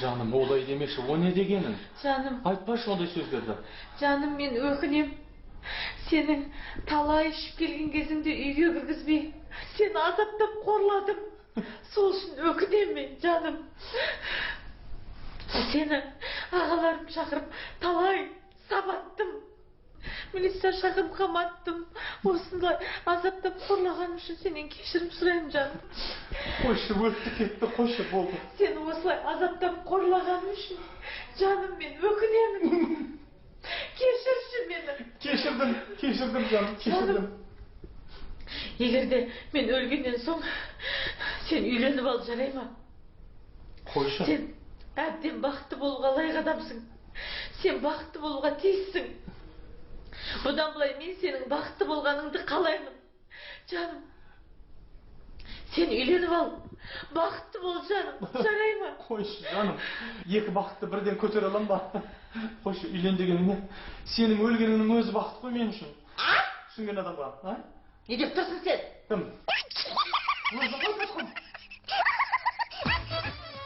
Жаным, олай демеші, о не дегенің? Жаным. Айтпашы ондай сөздерді. Жаным, мен өкінем. Сенің талай ішіп келген кезіңде үйге кіргізбей, сені азаптап қорладым. Сол үшін өкінем мен, жаным. Сені ағаларым шақырып, талай сабаттым. Милиция шақырып қаматтым. Осындай азаптап қорлағаным үшін сенен кешірім сұраймын, жаным. Қойшы, өтті кетті, қойшы, болды. Сені осылай азаптап қорлағаным үшін, жаным, мен өкінемін. Кешірші мені. Кешірдім, жаным, кешірдім. Егерде мен өлгеннен соң, сен үйленіп ал, жарай ма? Қойшы. Сен әбден бақытты болуға лайық адамсың. Сен бақытты болуға тиіссің. Бұдан былай мен сенің бақытты болғаныңды қалаймын. Жаным, сен үйленіп ал. Бақытты бол, жаным. Жарай ма? Қойшы, жаным. Екі бақытты бірден көтер алам ба? Қойшы, үйлен дегеніңе. Сенің өлгеніңнің өзі бақыт қой мен үшін. Түсінген адамға, а? Не деп тұрсың сен? Кім?